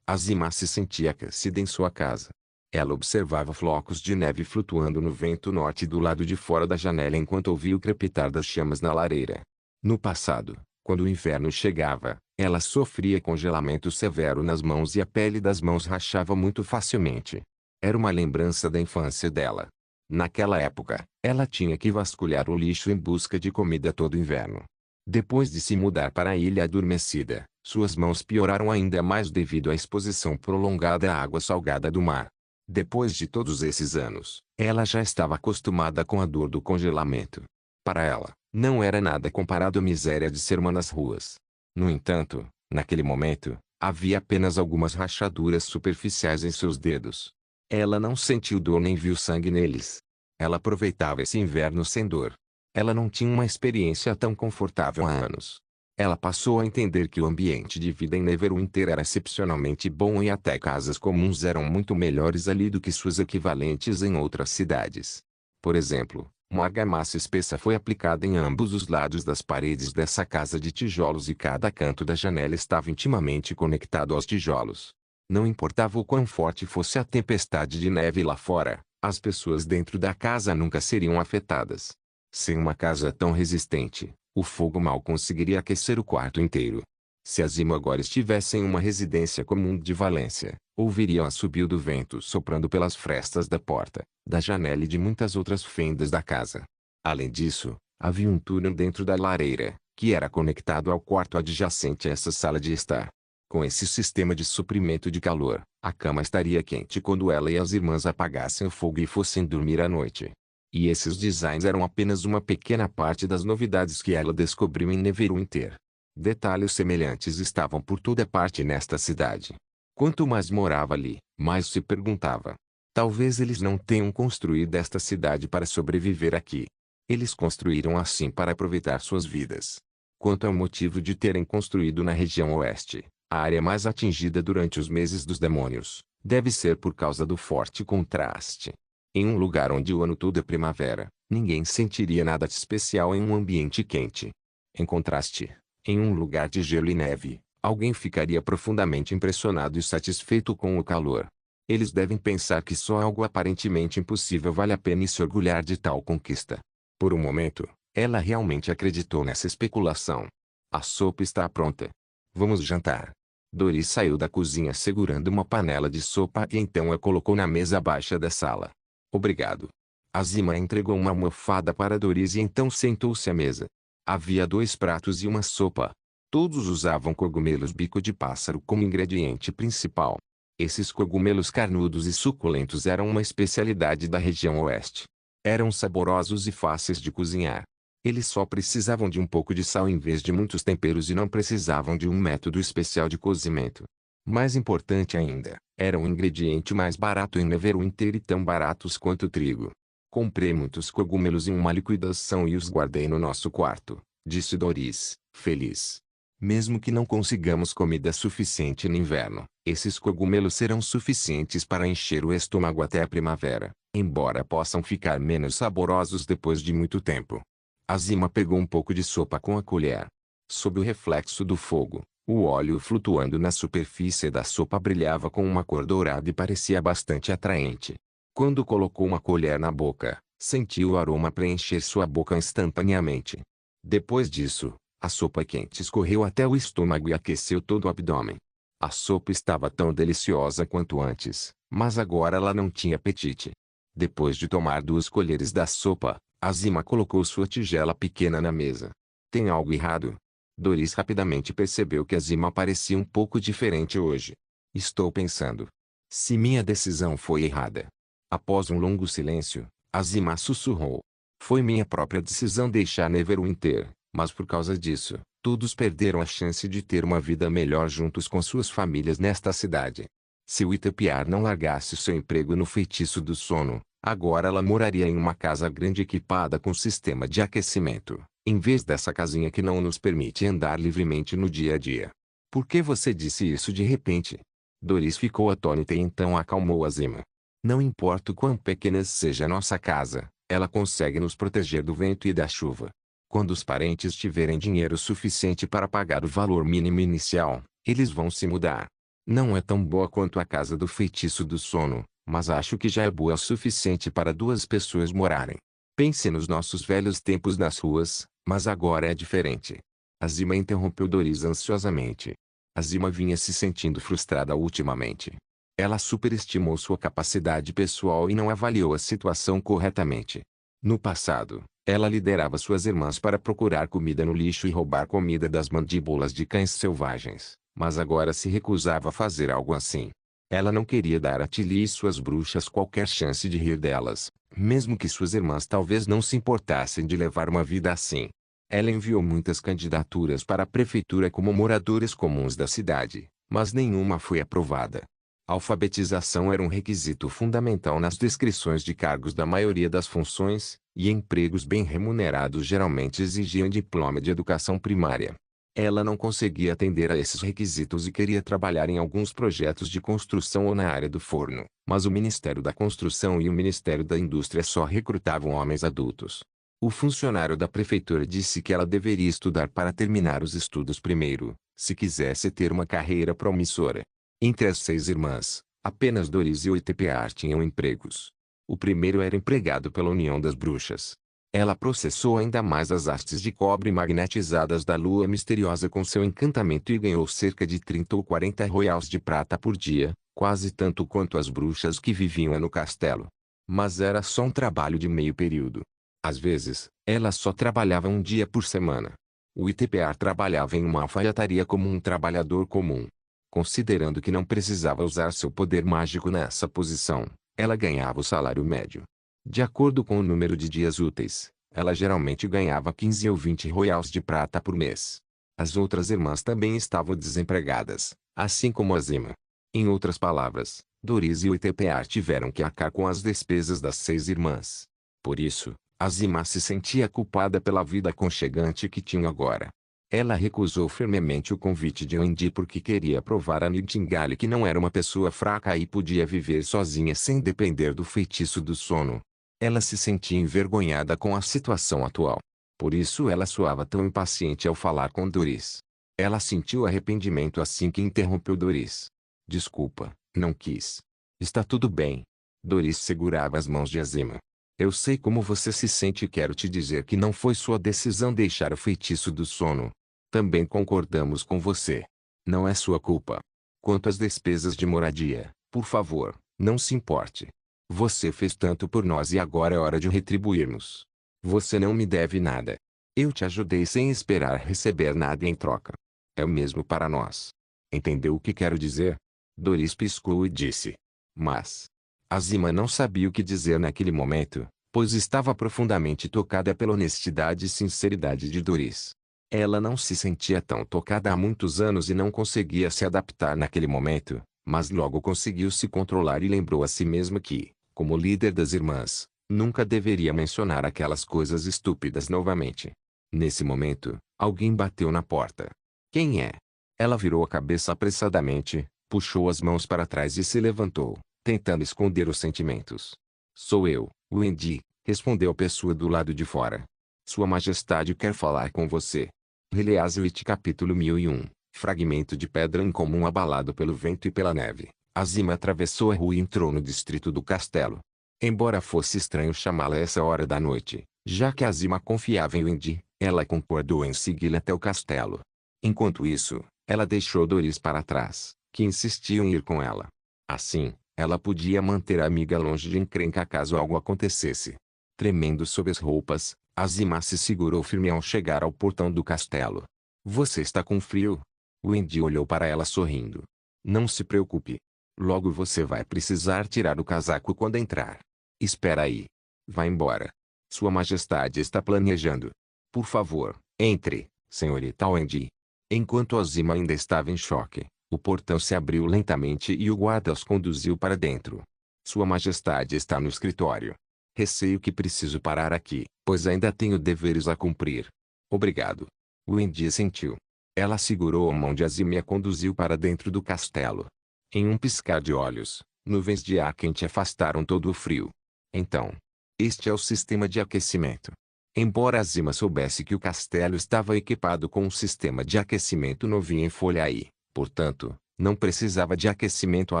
Azima se sentia aquecida em sua casa. Ela observava flocos de neve flutuando no vento norte do lado de fora da janela enquanto ouvia o crepitar das chamas na lareira. No passado, quando o inverno chegava, ela sofria congelamento severo nas mãos e a pele das mãos rachava muito facilmente. Era uma lembrança da infância dela. Naquela época, ela tinha que vasculhar o lixo em busca de comida todo inverno. Depois de se mudar para a Ilha Adormecida, suas mãos pioraram ainda mais devido à exposição prolongada à água salgada do mar. Depois de todos esses anos, ela já estava acostumada com a dor do congelamento. Para ela, não era nada comparado à miséria de ser uma nas ruas. No entanto, naquele momento, havia apenas algumas rachaduras superficiais em seus dedos. Ela não sentiu dor nem viu sangue neles. Ela aproveitava esse inverno sem dor. Ela não tinha uma experiência tão confortável há anos. Ela passou a entender que o ambiente de vida em Neverwinter era excepcionalmente bom e até casas comuns eram muito melhores ali do que suas equivalentes em outras cidades. Por exemplo, uma argamassa espessa foi aplicada em ambos os lados das paredes dessa casa de tijolos e cada canto da janela estava intimamente conectado aos tijolos. Não importava o quão forte fosse a tempestade de neve lá fora, as pessoas dentro da casa nunca seriam afetadas. Sem uma casa tão resistente, o fogo mal conseguiria aquecer o quarto inteiro. Se Azima agora estivesse em uma residência comum de Valência, ouviriam o assobio do vento soprando pelas frestas da porta, da janela e de muitas outras fendas da casa. Além disso, havia um túnel dentro da lareira, que era conectado ao quarto adjacente a essa sala de estar. Com esse sistema de suprimento de calor, a cama estaria quente quando ela e as irmãs apagassem o fogo e fossem dormir à noite. E esses designs eram apenas uma pequena parte das novidades que ela descobriu em Neverwinter. Detalhes semelhantes estavam por toda parte nesta cidade. Quanto mais morava ali, mais se perguntava. Talvez eles não tenham construído esta cidade para sobreviver aqui. Eles construíram assim para aproveitar suas vidas. Quanto ao motivo de terem construído na região oeste, a área mais atingida durante os meses dos demônios, deve ser por causa do forte contraste. Em um lugar onde o ano todo é primavera, ninguém sentiria nada de especial em um ambiente quente. Em contraste, em um lugar de gelo e neve, alguém ficaria profundamente impressionado e satisfeito com o calor. Eles devem pensar que só algo aparentemente impossível vale a pena e se orgulhar de tal conquista. Por um momento, ela realmente acreditou nessa especulação. A sopa está pronta. Vamos jantar. Doris saiu da cozinha segurando uma panela de sopa e então a colocou na mesa baixa da sala. Obrigado. Azima entregou uma almofada para Doris e então sentou-se à mesa. Havia 2 pratos e uma sopa. Todos usavam cogumelos bico de pássaro como ingrediente principal. Esses cogumelos carnudos e suculentos eram uma especialidade da região oeste. Eram saborosos e fáceis de cozinhar. Eles só precisavam de um pouco de sal em vez de muitos temperos e não precisavam de um método especial de cozimento. Mais importante ainda, era um ingrediente mais barato em Neverwinter e tão baratos quanto o trigo. Comprei muitos cogumelos em uma liquidação e os guardei no nosso quarto, disse Doris, feliz. Mesmo que não consigamos comida suficiente no inverno, esses cogumelos serão suficientes para encher o estômago até a primavera, embora possam ficar menos saborosos depois de muito tempo. Azima pegou um pouco de sopa com a colher. Sob o reflexo do fogo, o óleo flutuando na superfície da sopa brilhava com uma cor dourada e parecia bastante atraente. Quando colocou uma colher na boca, sentiu o aroma preencher sua boca instantaneamente. Depois disso, a sopa quente escorreu até o estômago e aqueceu todo o abdômen. A sopa estava tão deliciosa quanto antes, mas agora ela não tinha apetite. Depois de tomar 2 colheres da sopa, Azima colocou sua tigela pequena na mesa. Tem algo errado? Doris rapidamente percebeu que Azima parecia um pouco diferente hoje. Estou pensando. Se minha decisão foi errada. Após um longo silêncio, Azima sussurrou. Foi minha própria decisão deixar Neverwinter, mas por causa disso, todos perderam a chance de ter uma vida melhor juntos com suas famílias nesta cidade. Se o Itapiar não largasse seu emprego no feitiço do sono, agora ela moraria em uma casa grande equipada com sistema de aquecimento, em vez dessa casinha que não nos permite andar livremente no dia a dia. Por que você disse isso de repente? Doris ficou atônita e então acalmou Azima. Não importa o quão pequena seja nossa casa, ela consegue nos proteger do vento e da chuva. Quando os parentes tiverem dinheiro suficiente para pagar o valor mínimo inicial, eles vão se mudar. Não é tão boa quanto a casa do feitiço do sono, mas acho que já é boa o suficiente para 2 pessoas morarem. Pense nos nossos velhos tempos nas ruas, mas agora é diferente. Azima interrompeu Doris ansiosamente. Azima vinha se sentindo frustrada ultimamente. Ela superestimou sua capacidade pessoal e não avaliou a situação corretamente. No passado, ela liderava suas irmãs para procurar comida no lixo e roubar comida das mandíbulas de cães selvagens, mas agora se recusava a fazer algo assim. Ela não queria dar a Tilly e suas bruxas qualquer chance de rir delas, mesmo que suas irmãs talvez não se importassem de levar uma vida assim. Ela enviou muitas candidaturas para a prefeitura como moradores comuns da cidade, mas nenhuma foi aprovada. A alfabetização era um requisito fundamental nas descrições de cargos da maioria das funções, e empregos bem remunerados geralmente exigiam diploma de educação primária. Ela não conseguia atender a esses requisitos e queria trabalhar em alguns projetos de construção ou na área do forno, mas o Ministério da Construção e o Ministério da Indústria só recrutavam homens adultos. O funcionário da prefeitura disse que ela deveria estudar para terminar os estudos primeiro, se quisesse ter uma carreira promissora. Entre as 6 irmãs, apenas Doris e o Itapiar tinham empregos. O primeiro era empregado pela União das Bruxas. Ela processou ainda mais as hastes de cobre magnetizadas da lua misteriosa com seu encantamento e ganhou cerca de 30 ou 40 royals de prata por dia, quase tanto quanto as bruxas que viviam no castelo. Mas era só um trabalho de meio período. Às vezes, ela só trabalhava um dia por semana. O Itapiar trabalhava em uma alfaiataria como um trabalhador comum. Considerando que não precisava usar seu poder mágico nessa posição, ela ganhava o salário médio. De acordo com o número de dias úteis, ela geralmente ganhava 15 ou 20 royals de prata por mês. As outras irmãs também estavam desempregadas, assim como Azima. Em outras palavras, Doris e o Itapiar tiveram que arcar com as despesas das 6 irmãs. Por isso, Azima se sentia culpada pela vida aconchegante que tinha agora. Ela recusou firmemente o convite de Wendy porque queria provar a Nightingale que não era uma pessoa fraca e podia viver sozinha sem depender do feitiço do sono. Ela se sentia envergonhada com a situação atual. Por isso ela soava tão impaciente ao falar com Doris. Ela sentiu arrependimento assim que interrompeu Doris. Desculpa, não quis. Está tudo bem. Doris segurava as mãos de Azima. Eu sei como você se sente e quero te dizer que não foi sua decisão deixar o feitiço do sono. Também concordamos com você. Não é sua culpa. Quanto às despesas de moradia, por favor, não se importe. Você fez tanto por nós e agora é hora de retribuirmos. Você não me deve nada. Eu te ajudei sem esperar receber nada em troca. É o mesmo para nós. Entendeu o que quero dizer? Doris piscou e disse. Mas Azima não sabia o que dizer naquele momento, pois estava profundamente tocada pela honestidade e sinceridade de Doris. Ela não se sentia tão tocada há muitos anos e não conseguia se adaptar naquele momento, mas logo conseguiu se controlar e lembrou a si mesma que, como líder das irmãs, nunca deveria mencionar aquelas coisas estúpidas novamente. Nesse momento, alguém bateu na porta. Quem é? Ela virou a cabeça apressadamente, puxou as mãos para trás e se levantou, tentando esconder os sentimentos. Sou eu, Wendy, respondeu a pessoa do lado de fora. Sua Majestade quer falar com você. Release capítulo 1001, fragmento de pedra incomum abalado pelo vento e pela neve. Azima atravessou a rua e entrou no distrito do castelo. Embora fosse estranho chamá-la a essa hora da noite, já que Azima confiava em Wendy, ela concordou em segui-la até o castelo. Enquanto isso, ela deixou Doris para trás, que insistiam em ir com ela. Assim, ela podia manter a amiga longe de encrenca caso algo acontecesse. Tremendo sob as roupas, Azima se segurou firme ao chegar ao portão do castelo. Você está com frio? Wendy olhou para ela sorrindo. Não se preocupe. Logo você vai precisar tirar o casaco quando entrar. Espera aí. Vá embora. Sua Majestade está planejando. Por favor, entre, senhorita Wendy. Enquanto Azima ainda estava em choque, o portão se abriu lentamente e o guarda os conduziu para dentro. Sua Majestade está no escritório. Receio que preciso parar aqui, pois ainda tenho deveres a cumprir. Obrigado. Wendy assentiu. Ela segurou a mão de Azima e a conduziu para dentro do castelo. Em um piscar de olhos, nuvens de ar quente afastaram todo o frio. Então, este é o sistema de aquecimento. Embora Azima soubesse que o castelo estava equipado com um sistema de aquecimento novinho em folha e, portanto, não precisava de aquecimento a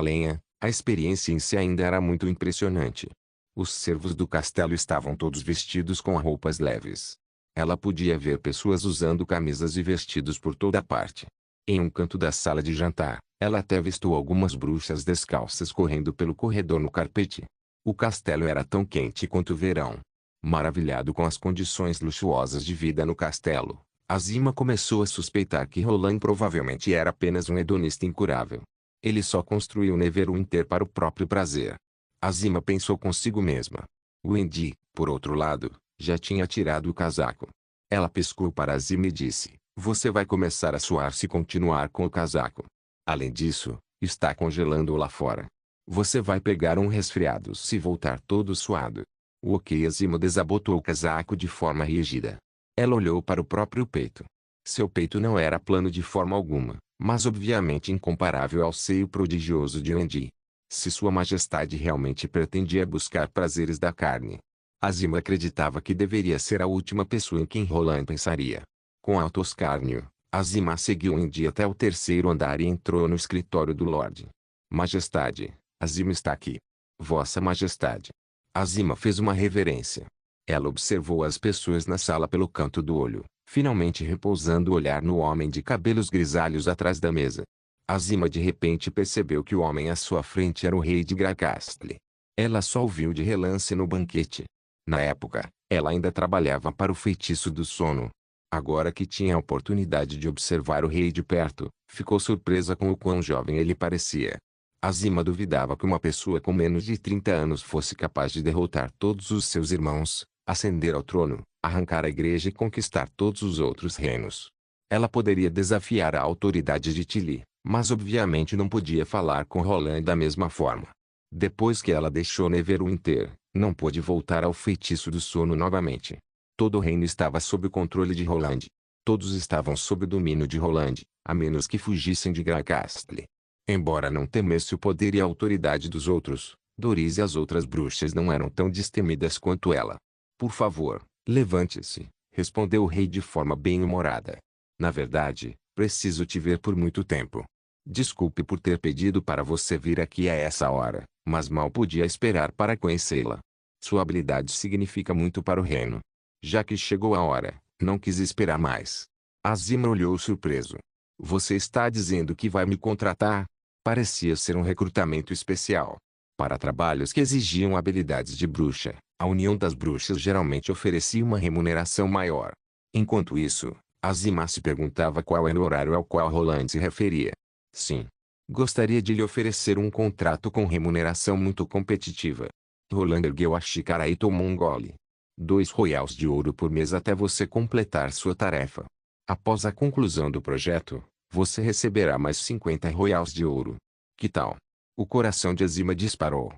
lenha, a experiência em si ainda era muito impressionante. Os servos do castelo estavam todos vestidos com roupas leves. Ela podia ver pessoas usando camisas e vestidos por toda parte. Em um canto da sala de jantar, ela até avistou algumas bruxas descalças correndo pelo corredor no carpete. O castelo era tão quente quanto o verão. Maravilhado com as condições luxuosas de vida no castelo, Azima começou a suspeitar que Roland provavelmente era apenas um hedonista incurável. Ele só construiu Neverwinter para o próprio prazer. Azima pensou consigo mesma. Wendy, por outro lado, já tinha tirado o casaco. Ela piscou para Azima e disse, você vai começar a suar se continuar com o casaco. Além disso, está congelando lá fora. Você vai pegar um resfriado se voltar todo suado. Ok. Azima desabotou o casaco de forma rígida. Ela olhou para o próprio peito. Seu peito não era plano de forma alguma, mas obviamente incomparável ao seio prodigioso de Wendy. Se Sua Majestade realmente pretendia buscar prazeres da carne, Azima acreditava que deveria ser a última pessoa em quem Roland pensaria. Com alto escárnio, Azima seguiu Wendy até o terceiro andar e entrou no escritório do Lorde. Majestade, Azima está aqui. Vossa Majestade. Azima fez uma reverência. Ela observou as pessoas na sala pelo canto do olho, finalmente repousando o olhar no homem de cabelos grisalhos atrás da mesa. Azima de repente percebeu que o homem à sua frente era o rei de Gracastle. Ela só o viu de relance no banquete. Na época, ela ainda trabalhava para o feitiço do sono. Agora que tinha a oportunidade de observar o rei de perto, ficou surpresa com o quão jovem ele parecia. Azima duvidava que uma pessoa com menos de 30 anos fosse capaz de derrotar todos os seus irmãos, ascender ao trono, arrancar a igreja e conquistar todos os outros reinos. Ela poderia desafiar a autoridade de Tilly, mas obviamente não podia falar com Roland da mesma forma. Depois que ela deixou Neverwinter, não pôde voltar ao feitiço do sono novamente. Todo o reino estava sob o controle de Roland. Todos estavam sob o domínio de Roland, a menos que fugissem de Gracastle. Embora não temesse o poder e a autoridade dos outros, Doris e as outras bruxas não eram tão destemidas quanto ela. Por favor, levante-se, respondeu o rei de forma bem-humorada. Na verdade, preciso te ver por muito tempo. Desculpe por ter pedido para você vir aqui a essa hora, mas mal podia esperar para conhecê-la. Sua habilidade significa muito para o reino. Já que chegou a hora, não quis esperar mais. Azima olhou surpreso. Você está dizendo que vai me contratar? Parecia ser um recrutamento especial. Para trabalhos que exigiam habilidades de bruxa, a União das Bruxas geralmente oferecia uma remuneração maior. Enquanto isso, Azima se perguntava qual era o horário ao qual Roland se referia. Sim. Gostaria de lhe oferecer um contrato com remuneração muito competitiva. Roland ergueu a xícara e tomou um gole. 2 royals de ouro por mês até você completar sua tarefa. Após a conclusão do projeto, você receberá mais 50 royals de ouro. Que tal? O coração de Azima disparou.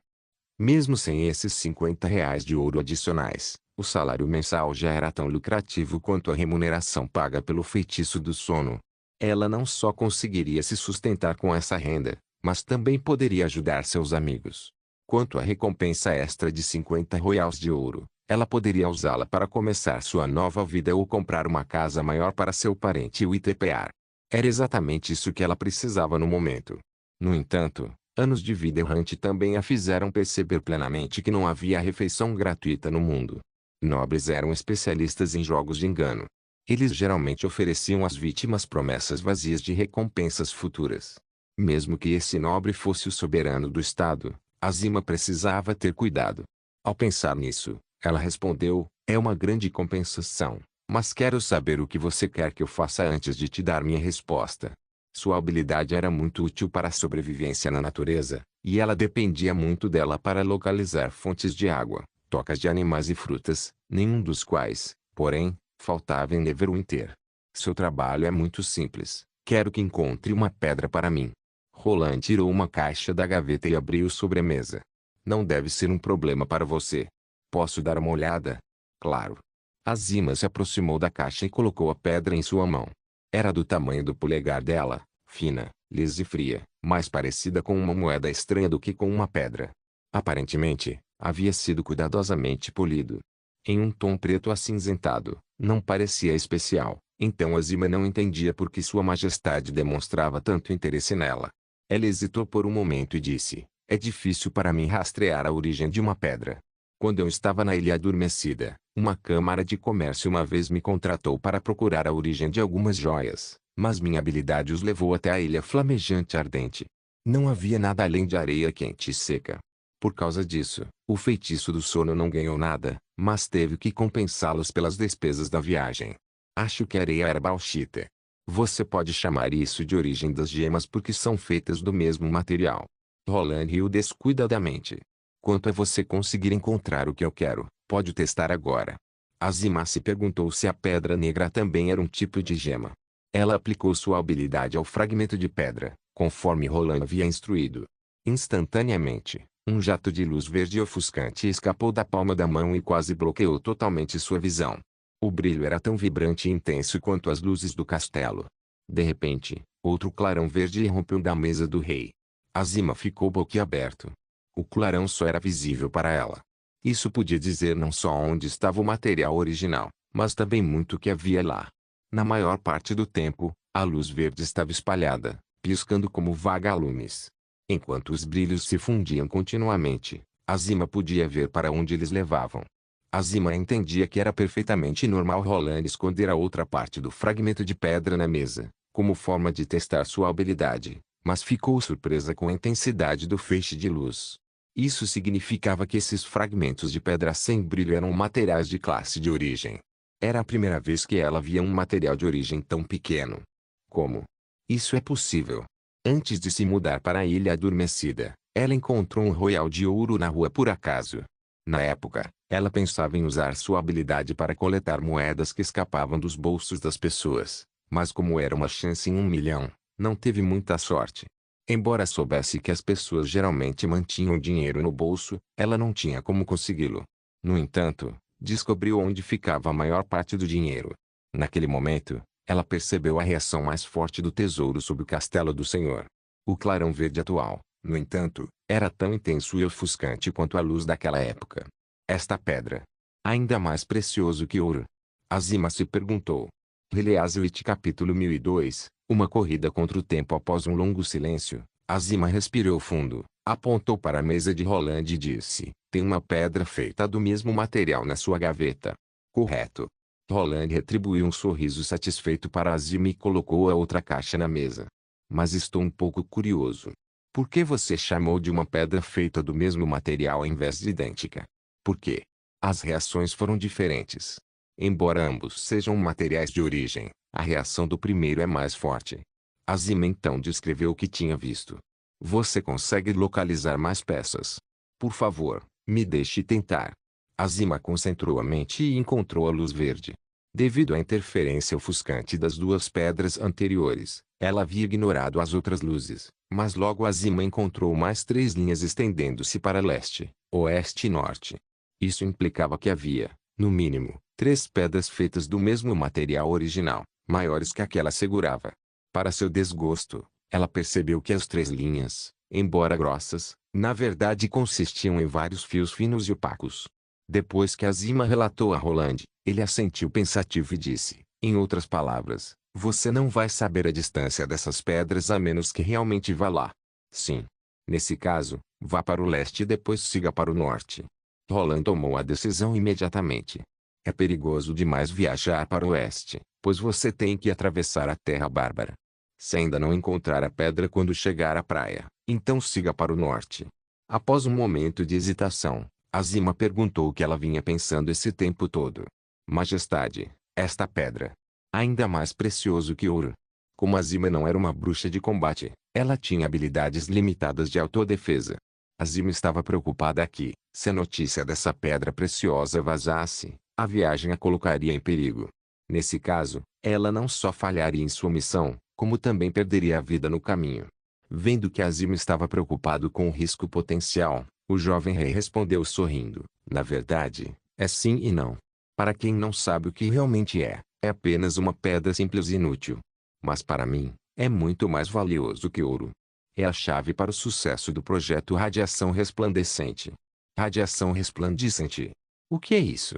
Mesmo sem esses 50 reais de ouro adicionais, o salário mensal já era tão lucrativo quanto a remuneração paga pelo feitiço do sono. Ela não só conseguiria se sustentar com essa renda, mas também poderia ajudar seus amigos. Quanto à recompensa extra de 50 royals de ouro, ela poderia usá-la para começar sua nova vida ou comprar uma casa maior para seu parente Whittaker. Era exatamente isso que ela precisava no momento. No entanto, anos de vida errante também a fizeram perceber plenamente que não havia refeição gratuita no mundo. Nobres eram especialistas em jogos de engano. Eles geralmente ofereciam às vítimas promessas vazias de recompensas futuras. Mesmo que esse nobre fosse o soberano do estado, Azima precisava ter cuidado. Ao pensar nisso, ela respondeu, é uma grande compensação, mas quero saber o que você quer que eu faça antes de te dar minha resposta. Sua habilidade era muito útil para a sobrevivência na natureza, e ela dependia muito dela para localizar fontes de água, tocas de animais e frutas, nenhum dos quais, porém, faltava em Neverwinter. Seu trabalho é muito simples. Quero que encontre uma pedra para mim. Roland tirou uma caixa da gaveta e abriu sobre a mesa. Não deve ser um problema para você. Posso dar uma olhada? Claro. Azima se aproximou da caixa e colocou a pedra em sua mão. Era do tamanho do polegar dela, fina, lisa e fria, mais parecida com uma moeda estranha do que com uma pedra. Aparentemente, havia sido cuidadosamente polido. Em um tom preto acinzentado, não parecia especial, então Azima não entendia por que Sua Majestade demonstrava tanto interesse nela. Ela hesitou por um momento e disse, é difícil para mim rastrear a origem de uma pedra. Quando eu estava na Ilha Adormecida, uma câmara de comércio uma vez me contratou para procurar a origem de algumas joias, mas minha habilidade os levou até a Ilha Flamejante Ardente. Não havia nada além de areia quente e seca. Por causa disso, o feitiço do sono não ganhou nada, mas teve que compensá-los pelas despesas da viagem. Acho que a areia era bauxita. Você pode chamar isso de origem das gemas porque são feitas do mesmo material. Roland riu descuidadamente. Quanto a você conseguir encontrar o que eu quero, pode testar agora. Azima se perguntou se a pedra negra também era um tipo de gema. Ela aplicou sua habilidade ao fragmento de pedra, conforme Roland havia instruído. Instantaneamente, um jato de luz verde ofuscante escapou da palma da mão e quase bloqueou totalmente sua visão. O brilho era tão vibrante e intenso quanto as luzes do castelo. De repente, outro clarão verde irrompeu da mesa do rei. Azima ficou boquiaberto. O clarão só era visível para ela. Isso podia dizer não só onde estava o material original, mas também muito o que havia lá. Na maior parte do tempo, a luz verde estava espalhada, piscando como vagalumes. Enquanto os brilhos se fundiam continuamente, Azima podia ver para onde eles levavam. Azima entendia que era perfeitamente normal Roland esconder a outra parte do fragmento de pedra na mesa, como forma de testar sua habilidade, mas ficou surpresa com a intensidade do feixe de luz. Isso significava que esses fragmentos de pedra sem brilho eram materiais de classe de origem. Era a primeira vez que ela via um material de origem tão pequeno. Como? Isso é possível. Antes de se mudar para a Ilha Adormecida, ela encontrou um royal de ouro na rua por acaso. Na época, ela pensava em usar sua habilidade para coletar moedas que escapavam dos bolsos das pessoas, mas como era uma chance em 1 milhão, não teve muita sorte. Embora soubesse que as pessoas geralmente mantinham dinheiro no bolso, ela não tinha como consegui-lo. No entanto, descobriu onde ficava a maior parte do dinheiro. Naquele momento, ela percebeu a reação mais forte do tesouro sob o castelo do senhor. O clarão verde atual, no entanto, era tão intenso e ofuscante quanto a luz daquela época. Esta pedra, ainda mais precioso que ouro? Azima se perguntou. Release capítulo 1002, uma corrida contra o tempo. Após um longo silêncio, Azima respirou fundo, apontou para a mesa de Roland e disse, tem uma pedra feita do mesmo material na sua gaveta. Correto. Roland retribuiu um sorriso satisfeito para Azima e colocou a outra caixa na mesa. Mas estou um pouco curioso. Por que você chamou de uma pedra feita do mesmo material em vez de idêntica? Por quê? As reações foram diferentes. Embora ambos sejam materiais de origem, a reação do primeiro é mais forte. Azima então descreveu o que tinha visto. Você consegue localizar mais peças? Por favor, me deixe tentar. Azima concentrou a mente e encontrou a luz verde. Devido à interferência ofuscante das duas pedras anteriores, ela havia ignorado as outras luzes, mas logo Azima encontrou mais 3 linhas estendendo-se para leste, oeste e norte. Isso implicava que havia, no mínimo, 3 pedras feitas do mesmo material original, maiores que a que ela segurava. Para seu desgosto, ela percebeu que as 3 linhas, embora grossas, na verdade consistiam em vários fios finos e opacos. Depois que Azima relatou a Roland, ele assentiu pensativo e disse, em outras palavras, você não vai saber a distância dessas pedras a menos que realmente vá lá. Sim. Nesse caso, vá para o leste e depois siga para o norte. Roland tomou a decisão imediatamente. É perigoso demais viajar para o oeste, pois você tem que atravessar a Terra Bárbara. Se ainda não encontrar a pedra quando chegar à praia, então siga para o norte. Após um momento de hesitação, Azima perguntou o que ela vinha pensando esse tempo todo. Majestade, esta pedra. Ainda mais precioso que ouro. Como Azima não era uma bruxa de combate, ela tinha habilidades limitadas de autodefesa. Azima estava preocupada que, se a notícia dessa pedra preciosa vazasse, a viagem a colocaria em perigo. Nesse caso, ela não só falharia em sua missão, como também perderia a vida no caminho. Vendo que Azima estava preocupado com o risco potencial, o jovem rei respondeu sorrindo: na verdade, é sim e não. Para quem não sabe o que realmente é apenas uma pedra simples e inútil. Mas para mim, é muito mais valioso que ouro. É a chave para o sucesso do projeto Radiação Resplandecente. Radiação resplandecente. O que é isso?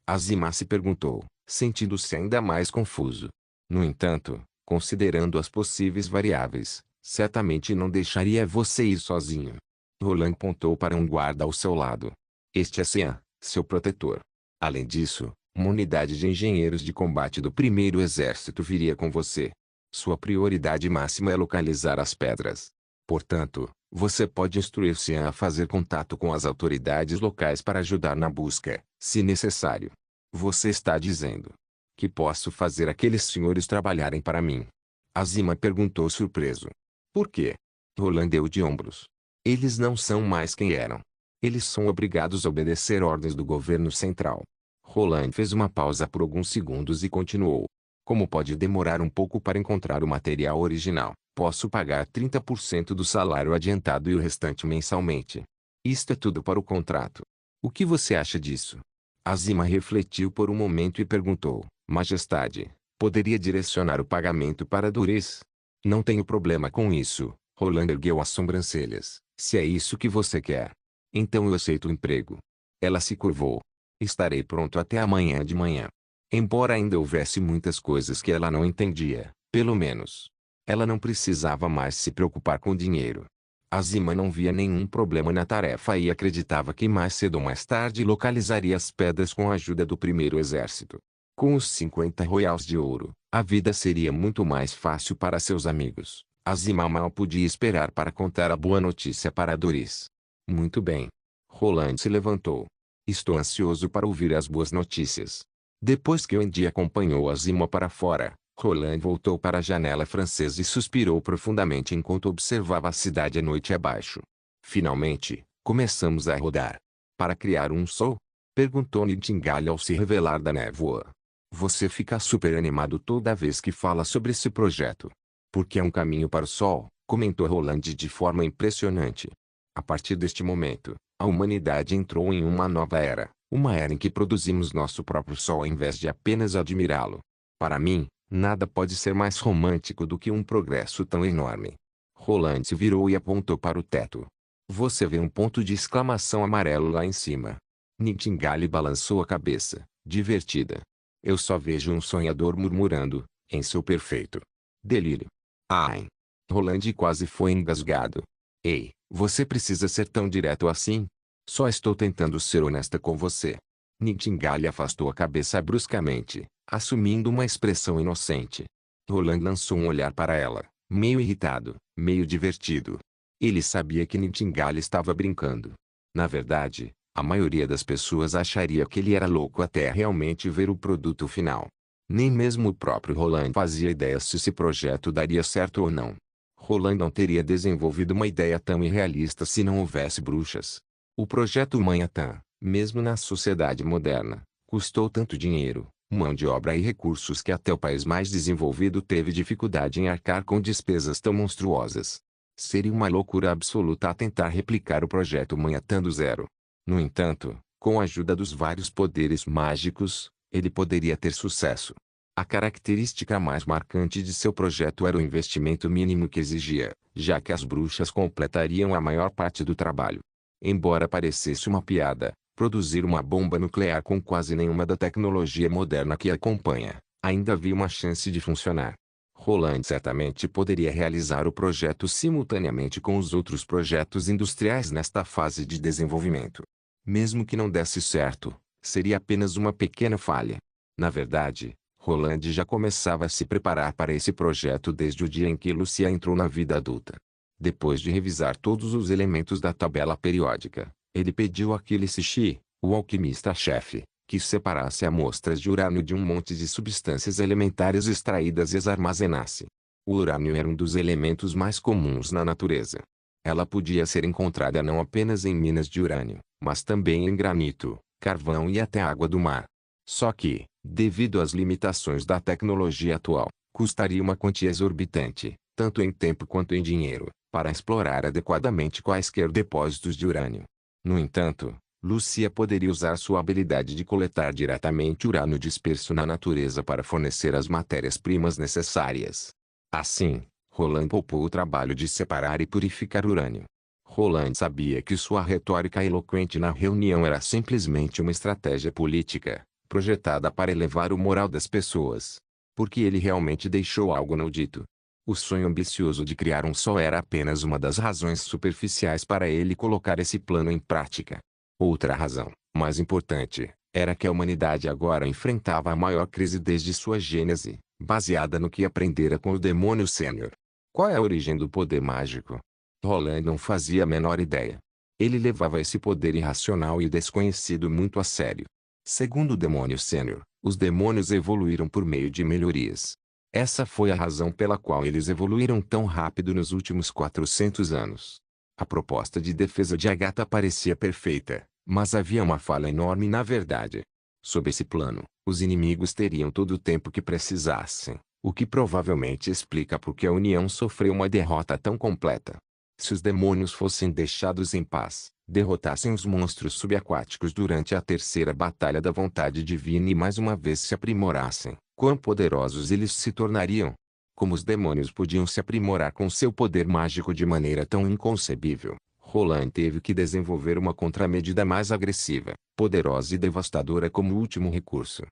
Azima se perguntou, sentindo-se ainda mais confuso. No entanto, considerando as possíveis variáveis, certamente não deixaria você ir sozinho. Roland apontou para um guarda ao seu lado. Este é Sean, seu protetor. Além disso, uma unidade de engenheiros de combate do primeiro exército viria com você. Sua prioridade máxima é localizar as pedras. Portanto, você pode instruir Sean a fazer contato com as autoridades locais para ajudar na busca, se necessário. Você está dizendo que posso fazer aqueles senhores trabalharem para mim? Azima perguntou surpreso. Por quê? Roland deu de ombros. Eles não são mais quem eram. Eles são obrigados a obedecer ordens do governo central. Roland fez uma pausa por alguns segundos e continuou. Como pode demorar um pouco para encontrar o material original, posso pagar 30% do salário adiantado e o restante mensalmente. Isto é tudo para o contrato. O que você acha disso? Azima refletiu por um momento e perguntou: Majestade, poderia direcionar o pagamento para Dures? Não tenho problema com isso. Roland ergueu as sobrancelhas. Se é isso que você quer, então eu aceito o emprego. Ela se curvou. Estarei pronto até amanhã de manhã. Embora ainda houvesse muitas coisas que ela não entendia, pelo menos, ela não precisava mais se preocupar com dinheiro. Azima não via nenhum problema na tarefa e acreditava que mais cedo ou mais tarde localizaria as pedras com a ajuda do primeiro exército. Com os 50 royals de ouro, a vida seria muito mais fácil para seus amigos. Azima mal podia esperar para contar a boa notícia para Doris. Muito bem. Roland se levantou. Estou ansioso para ouvir as boas notícias. Depois que Wendy acompanhou Azima para fora, Roland voltou para a janela francesa e suspirou profundamente enquanto observava a cidade a noite abaixo. Finalmente, começamos a rodar. Para criar um sol? Perguntou Nightingale ao se revelar da névoa. Você fica super animado toda vez que fala sobre esse projeto. Porque é um caminho para o sol, comentou Roland de forma impressionante. A partir deste momento, a humanidade entrou em uma nova era. Uma era em que produzimos nosso próprio sol ao invés de apenas admirá-lo. Para mim, nada pode ser mais romântico do que um progresso tão enorme. Roland se virou e apontou para o teto. Você vê um ponto de exclamação amarelo lá em cima. Nightingale balançou a cabeça, divertida. Eu só vejo um sonhador murmurando, em seu perfeito delírio. Ai! Roland quase foi engasgado. Ei, você precisa ser tão direto assim? Só estou tentando ser honesta com você. Nightingale afastou a cabeça bruscamente, assumindo uma expressão inocente. Roland lançou um olhar para ela, meio irritado, meio divertido. Ele sabia que Nightingale estava brincando. Na verdade, a maioria das pessoas acharia que ele era louco até realmente ver o produto final. Nem mesmo o próprio Roland fazia ideia se esse projeto daria certo ou não. Roland não teria desenvolvido uma ideia tão irrealista se não houvesse bruxas. O projeto Manhattan, mesmo na sociedade moderna, custou tanto dinheiro, mão de obra e recursos que até o país mais desenvolvido teve dificuldade em arcar com despesas tão monstruosas. Seria uma loucura absoluta tentar replicar o projeto Manhattan do zero. No entanto, com a ajuda dos vários poderes mágicos, ele poderia ter sucesso. A característica mais marcante de seu projeto era o investimento mínimo que exigia, já que as bruxas completariam a maior parte do trabalho. Embora parecesse uma piada, produzir uma bomba nuclear com quase nenhuma da tecnologia moderna que a acompanha, ainda havia uma chance de funcionar. Roland certamente poderia realizar o projeto simultaneamente com os outros projetos industriais nesta fase de desenvolvimento. Mesmo que não desse certo, seria apenas uma pequena falha. Na verdade, Roland já começava a se preparar para esse projeto desde o dia em que Lucia entrou na vida adulta. Depois de revisar todos os elementos da tabela periódica, ele pediu a Achilles Shi, o alquimista-chefe, que separasse amostras de urânio de um monte de substâncias elementares extraídas e as armazenasse. O urânio era um dos elementos mais comuns na natureza. Ela podia ser encontrada não apenas em minas de urânio, mas também em granito, carvão e até água do mar. Só que, devido às limitações da tecnologia atual, custaria uma quantia exorbitante, tanto em tempo quanto em dinheiro, para explorar adequadamente quaisquer depósitos de urânio. No entanto, Lucia poderia usar sua habilidade de coletar diretamente urânio disperso na natureza para fornecer as matérias-primas necessárias. Assim, Roland poupou o trabalho de separar e purificar urânio. Roland sabia que sua retórica eloquente na reunião era simplesmente uma estratégia política, projetada para elevar o moral das pessoas. Porque ele realmente deixou algo não dito. O sonho ambicioso de criar um sol era apenas uma das razões superficiais para ele colocar esse plano em prática. Outra razão, mais importante, era que a humanidade agora enfrentava a maior crise desde sua gênese, baseada no que aprendera com o demônio sênior. Qual é a origem do poder mágico? Roland não fazia a menor ideia. Ele levava esse poder irracional e desconhecido muito a sério. Segundo o demônio sênior, os demônios evoluíram por meio de melhorias. Essa foi a razão pela qual eles evoluíram tão rápido nos últimos 400 anos. A proposta de defesa de Agatha parecia perfeita, mas havia uma falha enorme na verdade. Sob esse plano, os inimigos teriam todo o tempo que precisassem, o que provavelmente explica por que a União sofreu uma derrota tão completa. Se os demônios fossem deixados em paz, derrotassem os monstros subaquáticos durante a terceira batalha da vontade divina e mais uma vez se aprimorassem, quão poderosos eles se tornariam? Como os demônios podiam se aprimorar com seu poder mágico de maneira tão inconcebível? Roland teve que desenvolver uma contramedida mais agressiva, poderosa e devastadora como último recurso.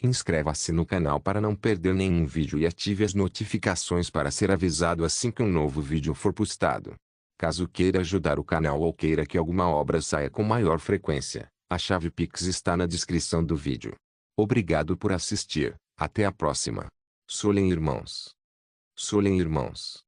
Inscreva-se no canal para não perder nenhum vídeo e ative as notificações para ser avisado assim que um novo vídeo for postado. Caso queira ajudar o canal ou queira que alguma obra saia com maior frequência, a chave Pix está na descrição do vídeo. Obrigado por assistir, até a próxima. Solem irmãos. Solem irmãos.